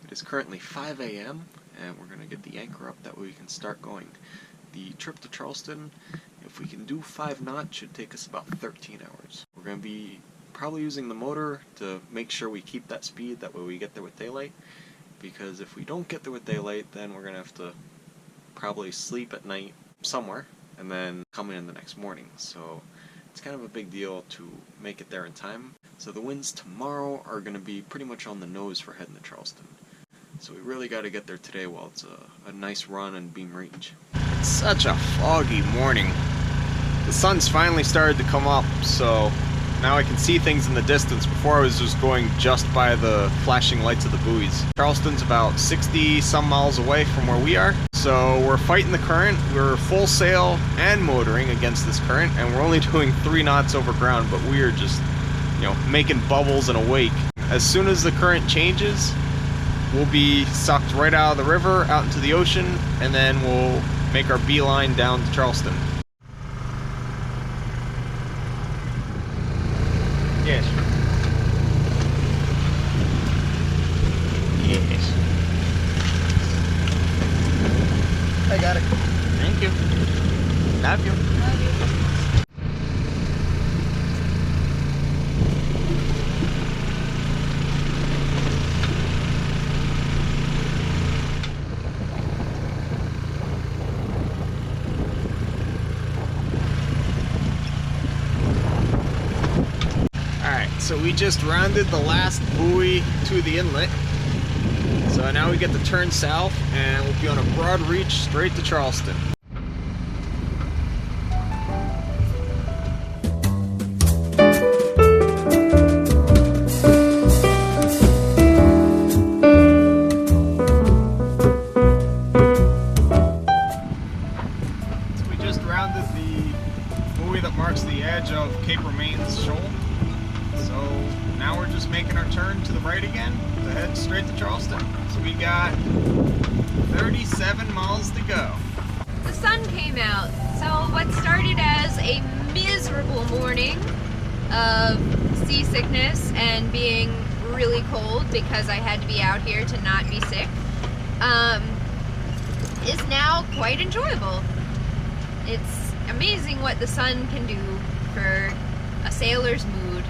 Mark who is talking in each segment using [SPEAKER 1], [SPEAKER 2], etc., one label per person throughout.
[SPEAKER 1] It is currently 5 a.m. and we're going to get the anchor up, that way we can start going. The trip to Charleston, if we can do 5 knots, should take us about 13 hours. We're going to be probably using the motor to make sure we keep that speed, that way we get there with daylight, because if we don't get there with daylight, then we're going to have to probably sleep at night somewhere and then come in the next morning. So it's kind of a big deal to make it there in time. So the winds tomorrow are going to be pretty much on the nose for heading to Charleston. So we really got to get there today while it's a nice run and beam reach.
[SPEAKER 2] It's such a foggy morning. The sun's finally started to come up, so now I can see things in the distance. Before I was just going just by the flashing lights of the buoys. Charleston's about 60 some miles away from where we are, so we're fighting the current. We're full sail and motoring against this current, and we're only doing 3 knots over ground, but we are just, making bubbles in a wake. As soon as the current changes, we'll be sucked right out of the river, out into the ocean, and then we'll make our beeline down to Charleston. Yes. Yes. I got it. Thank you. Love you. Love you. So we just rounded the last buoy to the inlet. So now we get to turn south and we'll be on a broad reach straight to Charleston. So we just rounded the buoy that marks the edge of Cape Romain's shoal. So now we're just making our turn to the right again to head straight to Charleston. So we got 37 miles to go.
[SPEAKER 3] The sun came out, so what started as a miserable morning of seasickness and being really cold because I had to be out here to not be sick, is now quite enjoyable. It's amazing what the sun can do for a sailor's mood.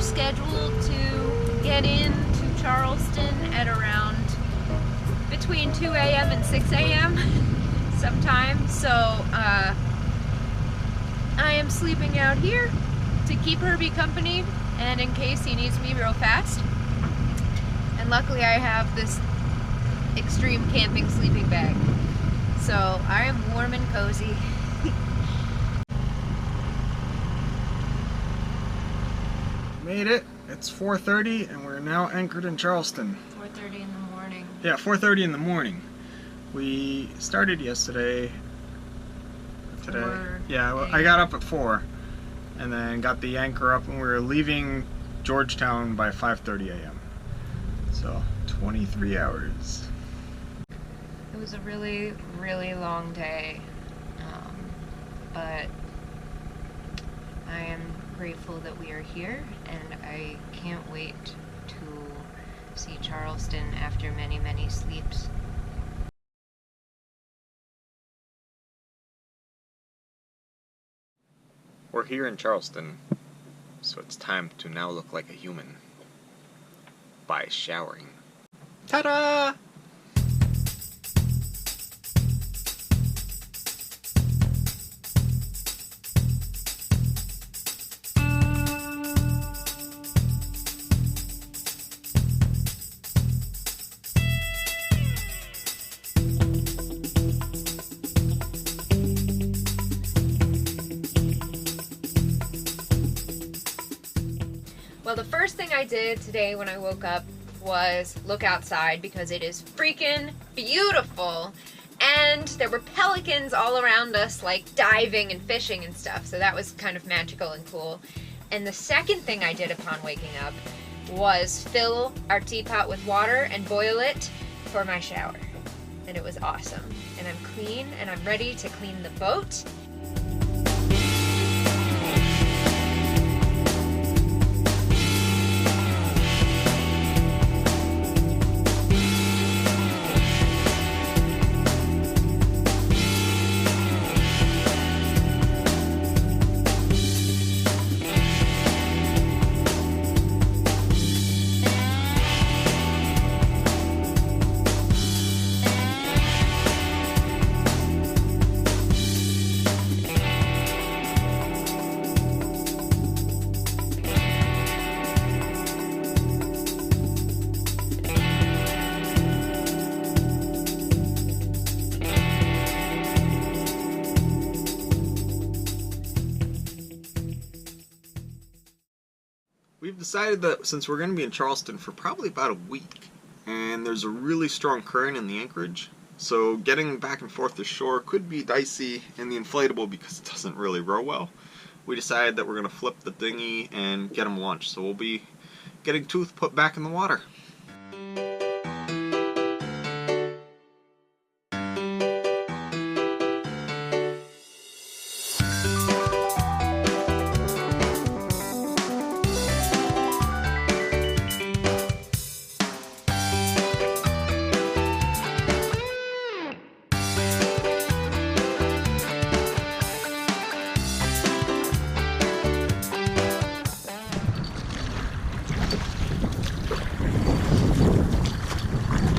[SPEAKER 3] Scheduled to get into Charleston at around between 2 a.m. and 6 a.m. sometime, so I am sleeping out here to keep Herbie company and in case he needs me real fast. And luckily I have this extreme camping sleeping bag, so I am warm and cozy.
[SPEAKER 2] Made it. It's 4:30 and we're now anchored in Charleston.
[SPEAKER 3] 4:30 in the morning.
[SPEAKER 2] Yeah, 4:30 in the morning. We started yesterday. Today. Yeah, well, I got up at 4 and then got the anchor up and we were leaving Georgetown by 5:30 a.m. So 23 hours.
[SPEAKER 3] It was a really, really long day, but I am grateful that we are here, and I can't wait to see Charleston after many, many sleeps.
[SPEAKER 2] We're here in Charleston, so it's time to now look like a human. By showering. Ta-da!
[SPEAKER 3] Well, the first thing I did today when I woke up was look outside because it is freaking beautiful. And there were pelicans all around us, like diving and fishing and stuff. So that was kind of magical and cool. And the second thing I did upon waking up was fill our teapot with water and boil it for my shower. And it was awesome. And I'm clean and I'm ready to clean the boat.
[SPEAKER 2] We've decided that since we're going to be in Charleston for probably about a week, and there's a really strong current in the anchorage, so getting back and forth to shore could be dicey in the inflatable because it doesn't really row well. We decided that we're going to flip the dinghy and get them launched, so we'll be getting Tooth put back in the water.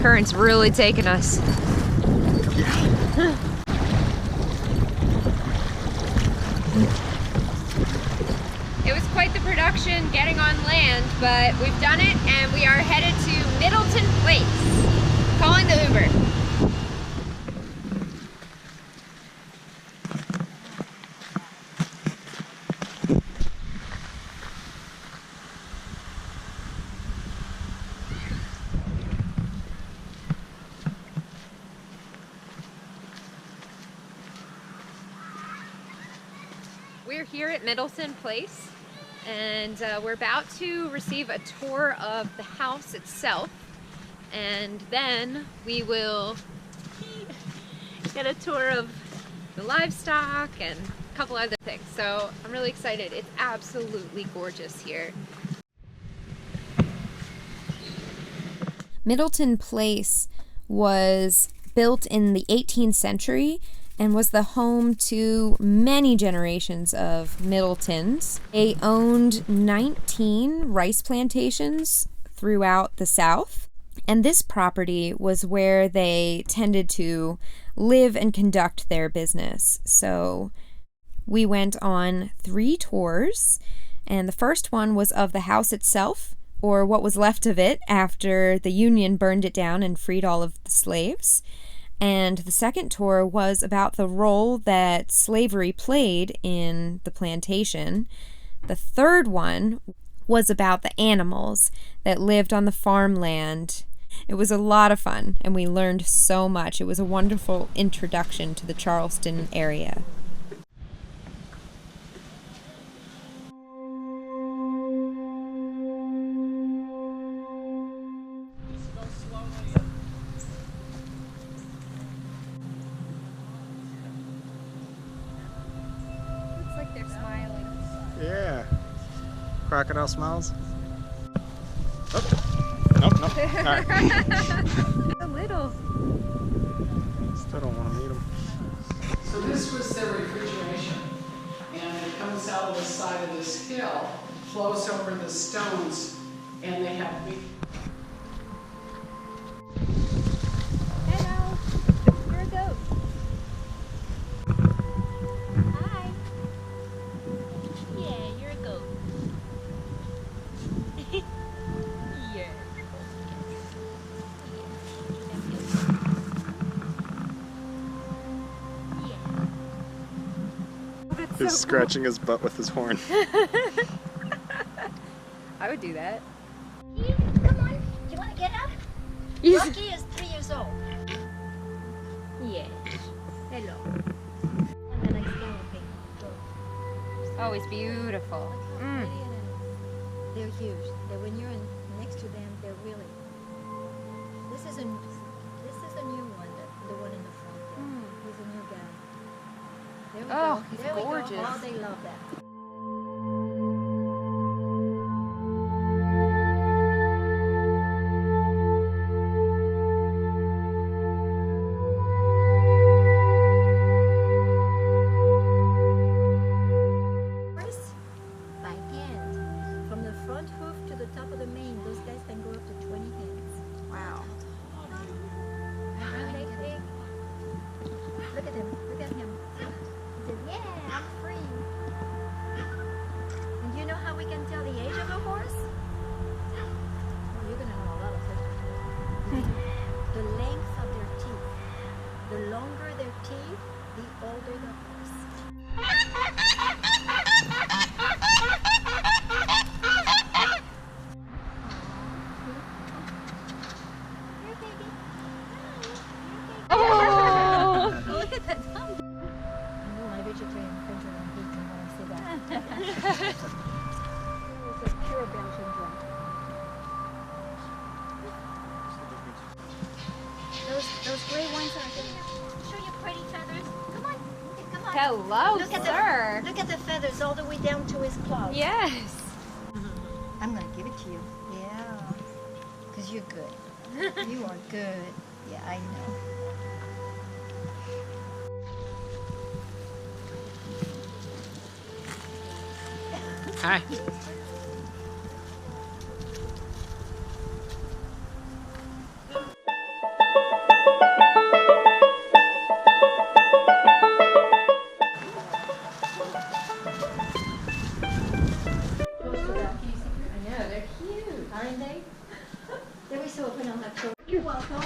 [SPEAKER 3] Current's really taking us.
[SPEAKER 2] Yeah.
[SPEAKER 3] It was quite the production getting on land, but we've done it and we are headed to Middleton Place. Calling the Uber. We're here at Middleton Place and we're about to receive a tour of the house itself, and then we will get a tour of the livestock and a couple other things. So I'm really excited. It's absolutely gorgeous here.
[SPEAKER 4] Middleton Place was built in the 18th century and was the home to many generations of Middletons. They owned 19 rice plantations throughout the South, and this property was where they tended to live and conduct their business. So we went on 3 tours, and the first one was of the house itself, or what was left of it after the Union burned it down and freed all of the slaves. And the second tour was about the role that slavery played in the plantation. The third one was about the animals that lived on the farmland. It was a lot of fun, and we learned so much. It was a wonderful introduction to the Charleston area.
[SPEAKER 2] Yeah. Crocodile smiles. Oh. Nope, nope. Alright.
[SPEAKER 3] A little.
[SPEAKER 2] Still don't want to meet him.
[SPEAKER 5] So this was their refrigeration, and it comes out of the side of this hill, flows over the stones, and they have big.
[SPEAKER 3] Hello. You're a goat. Hi. Yeah, you're a goat. Yeah.
[SPEAKER 2] He's scratching his butt with his horn.
[SPEAKER 3] I would do that.
[SPEAKER 6] Come on, you want to get up? Rocky is 3 years old.
[SPEAKER 3] Yeah. Hello.
[SPEAKER 6] And then I stand and think,
[SPEAKER 3] Oh, it's beautiful.
[SPEAKER 6] look how pretty it is. They're huge. When you're next to them, they're really. This is a new one, the one in the front there. He's a new guy. There we
[SPEAKER 3] Oh,
[SPEAKER 6] go.
[SPEAKER 3] he's
[SPEAKER 6] There we go.
[SPEAKER 3] gorgeous.
[SPEAKER 6] Oh, they love that. Horse by hand. From the front hoof to the top of the mane, those guys can go up to 20 hands.
[SPEAKER 3] Wow.
[SPEAKER 6] Aren't they big? Look at him. Look at him. He said, yeah, I'm free. And you know how we can tell the age of a horse? Oh, you're going to know a lot of things. The length of their teeth. The longer their teeth, the older the horse. Here, baby. Hi.
[SPEAKER 3] Oh!
[SPEAKER 6] Look at that tongue. I know my vegetarian friends are going to hate me when I say that. It's a pure Belgian drum. Those gray ones are going to show you pretty feathers. Come on. Come on.
[SPEAKER 3] Hello,
[SPEAKER 6] Look at
[SPEAKER 3] sir.
[SPEAKER 6] Look at the feathers all the way down to his claws.
[SPEAKER 3] Yes.
[SPEAKER 6] I'm going to give it to you. Yeah. Because you're good. You are good. Yeah, I know.
[SPEAKER 2] Hi.
[SPEAKER 6] I know, they're cute, aren't they? Then we still open on that door. You're welcome.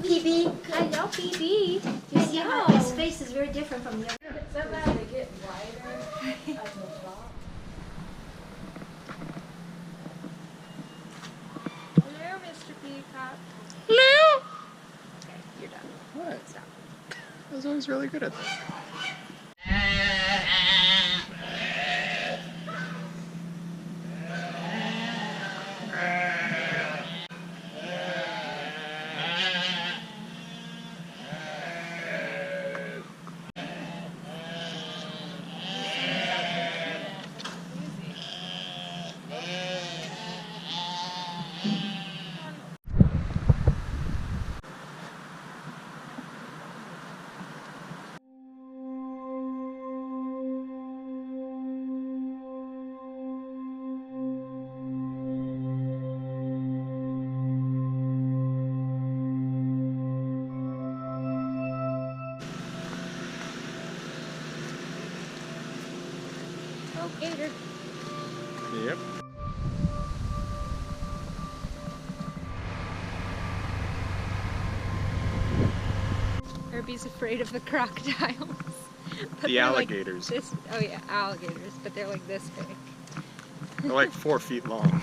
[SPEAKER 6] PB.
[SPEAKER 3] Hello, BB.
[SPEAKER 6] You see how his face is very different from the other.
[SPEAKER 5] Somehow they get wider at the top.
[SPEAKER 3] Hello, Mr. Peacock. Hello. Okay, you're done.
[SPEAKER 2] What?
[SPEAKER 3] Stop.
[SPEAKER 2] I was always really good at this.
[SPEAKER 3] Oh, gator.
[SPEAKER 2] Yep.
[SPEAKER 3] Herbie's afraid of the crocodiles. But
[SPEAKER 2] The
[SPEAKER 3] they're like
[SPEAKER 2] alligators.
[SPEAKER 3] this, oh yeah, alligators, but they're like this big.
[SPEAKER 2] They're like 4 feet long.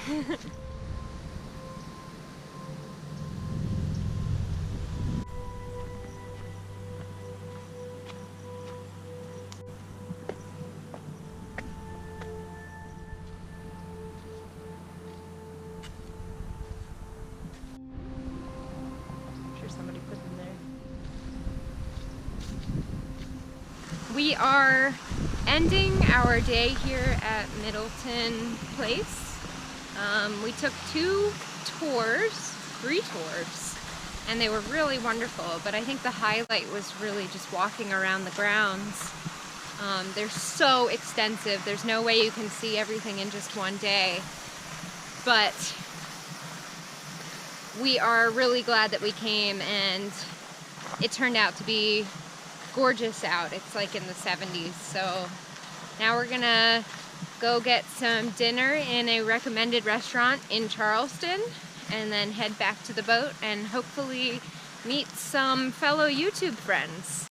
[SPEAKER 3] I'm sure somebody put them there. We are ending our day here at Middleton Place. We took 2 tours, free tours, and they were really wonderful, but I think the highlight was really just walking around the grounds. They're so extensive, there's no way you can see everything in just one day, but we are really glad that we came, and it turned out to be gorgeous out. It's like in the 70s, so now we're gonna go get some dinner in a recommended restaurant in Charleston and then head back to the boat and hopefully meet some fellow YouTube friends.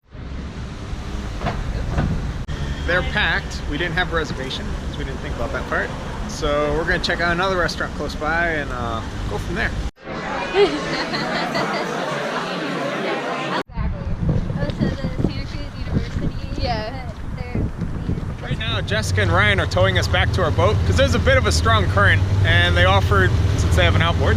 [SPEAKER 2] They're packed. We didn't have a reservation, so we didn't think about that part. So we're gonna check out another restaurant close by and go from there. Right now, Jessica and Ryan are towing us back to our boat because there's a bit of a strong current, and they offered, since they have an outboard,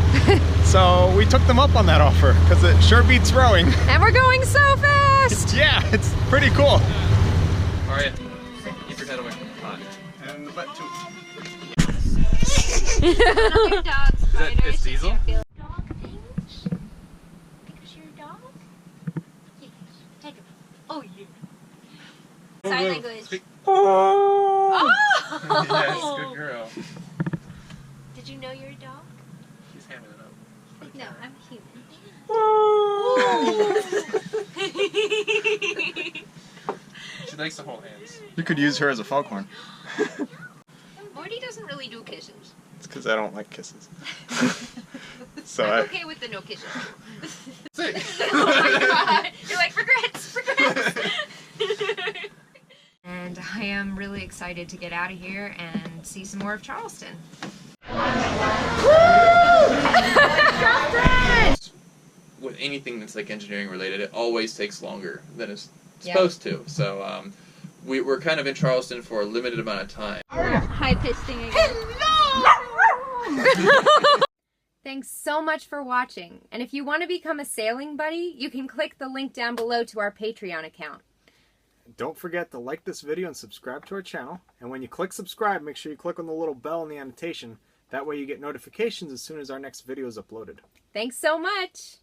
[SPEAKER 2] so we took them up on that offer because it sure beats rowing.
[SPEAKER 3] And we're going so fast!
[SPEAKER 2] Yeah, it's pretty cool.
[SPEAKER 1] All right, keep your head away from the pot.
[SPEAKER 2] And the butt too.
[SPEAKER 3] Is
[SPEAKER 1] It's Diesel?
[SPEAKER 6] Dog things? Because you're a dog? Yes. Take it. Oh, yeah. Sign language.
[SPEAKER 3] Oh!
[SPEAKER 1] Yes, good girl.
[SPEAKER 6] Did you know you're a dog?
[SPEAKER 1] She's hamming it up.
[SPEAKER 6] No, I'm human.
[SPEAKER 1] She likes to hold hands.
[SPEAKER 2] You could use her as a foghorn.
[SPEAKER 3] Morty doesn't really do kisses.
[SPEAKER 2] It's because I don't like kisses. So
[SPEAKER 3] I'm okay with the no kisses.
[SPEAKER 1] Say.
[SPEAKER 3] Oh my god! You're like, regrets! And I am really excited to get out of here and see some more of Charleston.
[SPEAKER 1] With anything that's like engineering related, it always takes longer than it's supposed to. So we're kind of in Charleston for a limited amount of time.
[SPEAKER 6] High-pitched thing again.
[SPEAKER 3] Thanks so much for watching. And if you want to become a sailing buddy, you can click the link down below to our Patreon account.
[SPEAKER 2] don't forget to like this video and subscribe to our channel. And when you click subscribe, make sure you click on the little bell in the annotation. That way you get notifications as soon as our next video is uploaded.
[SPEAKER 3] Thanks so much!